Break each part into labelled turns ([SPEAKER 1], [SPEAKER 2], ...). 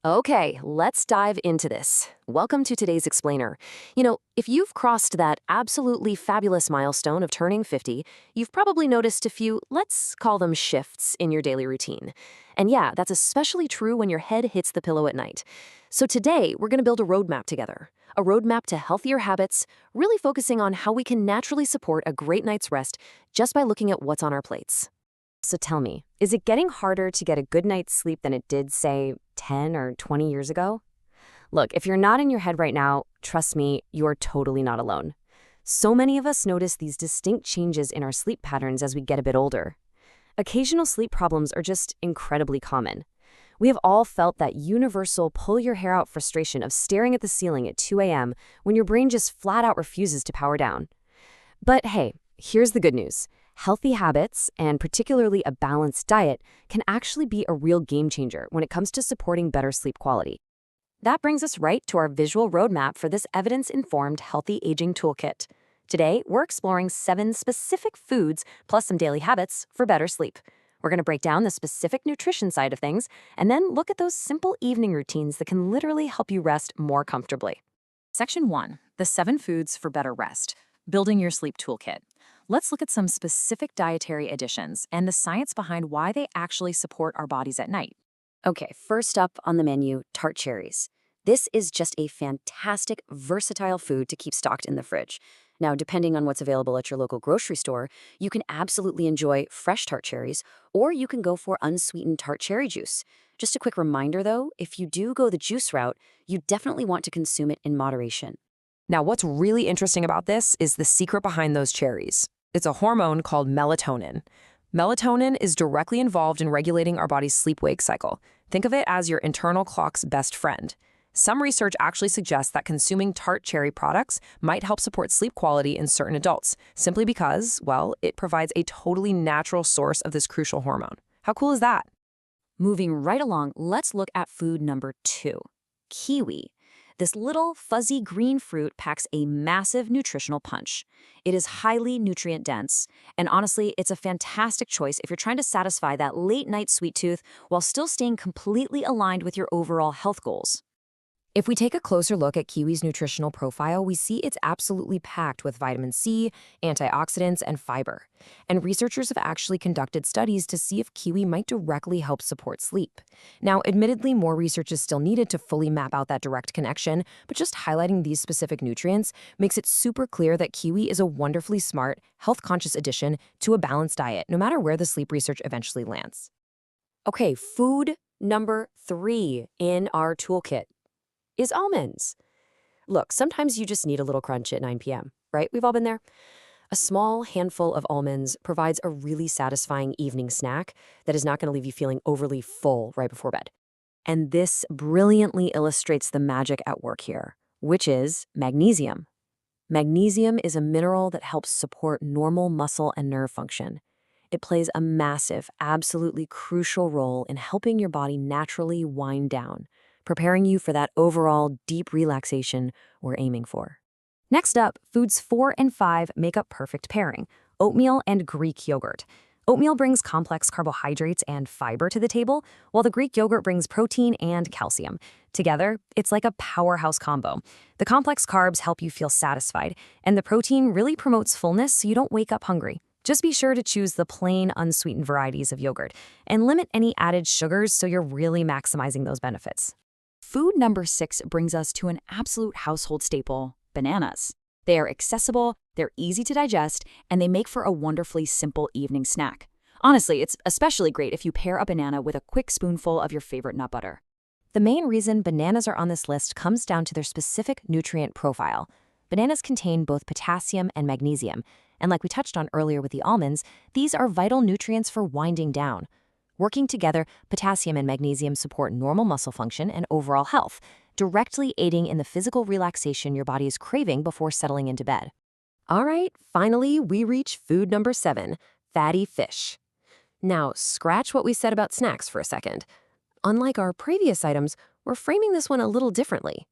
[SPEAKER 1] Okay, let's dive into this. Welcome to today's explainer. If you've crossed that absolutely fabulous milestone of turning 50, you've probably noticed a few, let's call them shifts, in your daily routine. And yeah, that's especially true when your head hits the pillow at night. So today, we're going to build a roadmap together. A roadmap to healthier habits, really focusing on how we can naturally support a great night's rest just by looking at what's on our plates. So tell me, is it getting harder to get a good night's sleep than it did, say, 10 or 20 years ago? Look, if you're not in your head right now, trust me, you're totally not alone. So many of us notice these distinct changes in our sleep patterns as we get a bit older. Occasional sleep problems are just incredibly common. We have all felt that universal pull-your-hair-out frustration of staring at the ceiling at 2 a.m. when your brain just flat out refuses to power down. But hey, here's the good news. Healthy habits, and particularly a balanced diet, can actually be a real game changer when it comes to supporting better sleep quality. That brings us right to our visual roadmap for this evidence-informed healthy aging toolkit. Today, we're exploring 7 specific foods plus some daily habits for better sleep. We're going to break down the specific nutrition side of things and then look at those simple evening routines that can literally help you rest more comfortably. Section 1, the 7 foods for better rest, building your sleep toolkit. Let's look at some specific dietary additions and the science behind why they actually support our bodies at night. Okay, first up on the menu, Tart Cherries. This is just a fantastic, versatile food to keep stocked in the fridge. Now, depending on what's available at your local grocery store, you can absolutely enjoy fresh tart cherries, or you can go for unsweetened tart cherry juice. Just a quick reminder though, if you do go the juice route, you definitely want to consume it in moderation.
[SPEAKER 2] Now, what's really interesting about this is the secret behind those cherries. It's a hormone called melatonin. Melatonin is directly involved in regulating our body's sleep-wake cycle. Think of it as your internal clock's best friend. Some research actually suggests that consuming tart cherry products might help support sleep quality in certain adults, simply because, well, it provides a totally natural source of this crucial hormone. How cool is that?
[SPEAKER 1] Moving right along, let's look at food number 2, kiwi. This little fuzzy green fruit packs a massive nutritional punch. It is highly nutrient dense, and honestly, it's a fantastic choice if you're trying to satisfy that late night sweet tooth while still staying completely aligned with your overall health goals.
[SPEAKER 2] If we take a closer look at kiwi's nutritional profile, we see it's absolutely packed with vitamin C, antioxidants, and fiber. And researchers have actually conducted studies to see if kiwi might directly help support sleep. Now, admittedly, more research is still needed to fully map out that direct connection, but just highlighting these specific nutrients makes it super clear that kiwi is a wonderfully smart, health-conscious addition to a balanced diet, no matter where the sleep research eventually lands.
[SPEAKER 1] Okay, food number 3 in our toolkit is almonds. Look, sometimes you just need a little crunch at 9 p.m., right? We've all been there. A small handful of almonds provides a really satisfying evening snack that is not going to leave you feeling overly full right before bed. And this brilliantly illustrates the magic at work here, which is magnesium. Magnesium is a mineral that helps support normal muscle and nerve function. It plays a massive, absolutely crucial role in helping your body naturally wind down, preparing you for that overall deep relaxation we're aiming for. Next up, foods 4 and 5 make a perfect pairing: oatmeal and Greek yogurt. Oatmeal brings complex carbohydrates and fiber to the table, while the Greek yogurt brings protein and calcium. Together, it's like a powerhouse combo. The complex carbs help you feel satisfied, and the protein really promotes fullness so you don't wake up hungry. Just be sure to choose the plain, unsweetened varieties of yogurt, and limit any added sugars so you're really maximizing those benefits.
[SPEAKER 3] Food number 6 brings us to an absolute household staple: bananas. They are accessible, they're easy to digest, and they make for a wonderfully simple evening snack. Honestly, it's especially great if you pair a banana with a quick spoonful of your favorite nut butter.
[SPEAKER 1] The main reason bananas are on this list comes down to their specific nutrient profile. Bananas contain both potassium and magnesium, and like we touched on earlier with the almonds, these are vital nutrients for winding down. Working together, potassium and magnesium support normal muscle function and overall health, directly aiding in the physical relaxation your body is craving before settling into bed. All right, finally, we reach food number 7, fatty fish. Now, scratch what we said about snacks for a second. Unlike our previous items, we're framing this one a little differently.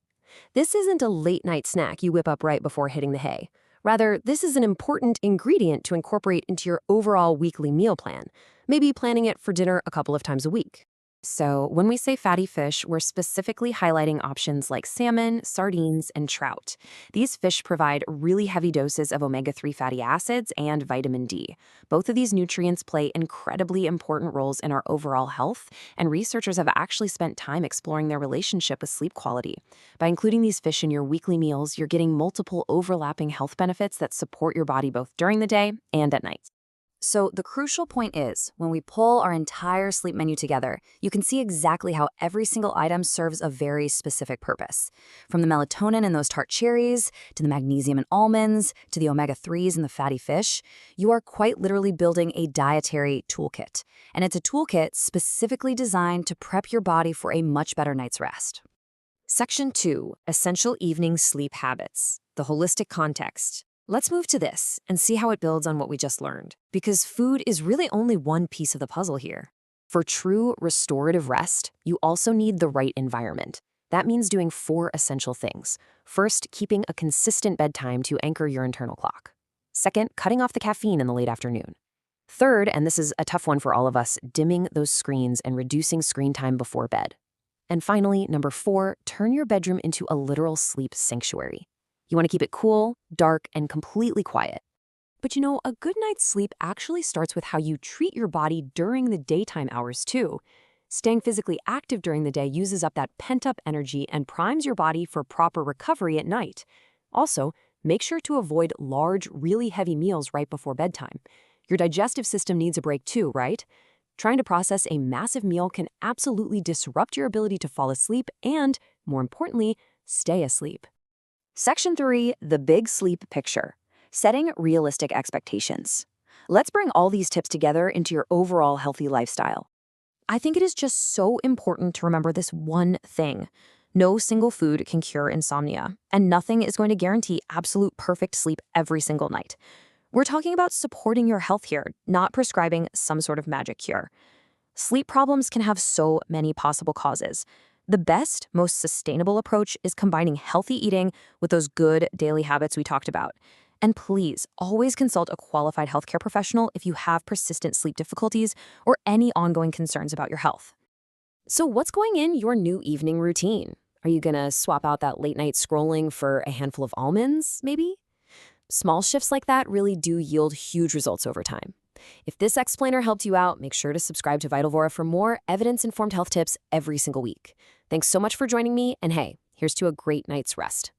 [SPEAKER 1] This isn't a late-night snack you whip up right before hitting the hay. Rather, this is an important ingredient to incorporate into your overall weekly meal plan, maybe planning it for dinner a couple of times a week.
[SPEAKER 2] So when we say fatty fish, we're specifically highlighting options like salmon, sardines, and trout. These fish provide really heavy doses of omega-3 fatty acids and vitamin D. Both of these nutrients play incredibly important roles in our overall health, and researchers have actually spent time exploring their relationship with sleep quality. By including these fish in your weekly meals, you're getting multiple overlapping health benefits that support your body both during the day and at night.
[SPEAKER 3] So the crucial point is, when we pull our entire sleep menu together, you can see exactly how every single item serves a very specific purpose. From the melatonin in those tart cherries, to the magnesium in almonds, to the omega-3s in the fatty fish, you are quite literally building a dietary toolkit. And it's a toolkit specifically designed to prep your body for a much better night's rest.
[SPEAKER 2] Section 2, Essential Evening Sleep Habits, the holistic context. Let's move to this and see how it builds on what we just learned, because food is really only one piece of the puzzle here. For true restorative rest, you also need the right environment. That means doing 4 essential things. First, keeping a consistent bedtime to anchor your internal clock. Second, cutting off the caffeine in the late afternoon. Third, and this is a tough one for all of us, dimming those screens and reducing screen time before bed. And finally, number 4, turn your bedroom into a literal sleep sanctuary. You want to keep it cool, dark, and completely quiet. But you know, a good night's sleep actually starts with how you treat your body during the daytime hours too. Staying physically active during the day uses up that pent-up energy and primes your body for proper recovery at night. Also, make sure to avoid large, really heavy meals right before bedtime. Your digestive system needs a break too, right? Trying to process a massive meal can absolutely disrupt your ability to fall asleep and, more importantly, stay asleep.
[SPEAKER 3] Section 3, the big sleep picture, setting realistic expectations. Let's bring all these tips together into your overall healthy lifestyle.
[SPEAKER 2] I think it is just so important to remember this one thing. No single food can cure insomnia, and nothing is going to guarantee absolute perfect sleep every single night. We're talking about supporting your health here, not prescribing some sort of magic cure. Sleep problems can have so many possible causes. The best, most sustainable approach is combining healthy eating with those good daily habits we talked about. And please, always consult a qualified healthcare professional if you have persistent sleep difficulties or any ongoing concerns about your health. So what's going in your new evening routine? Are you gonna swap out that late night scrolling for a handful of almonds, maybe? Small shifts like that really do yield huge results over time. If this explainer helped you out, make sure to subscribe to Vitalvora for more evidence-informed health tips every single week. Thanks so much for joining me, and hey, here's to a great night's rest.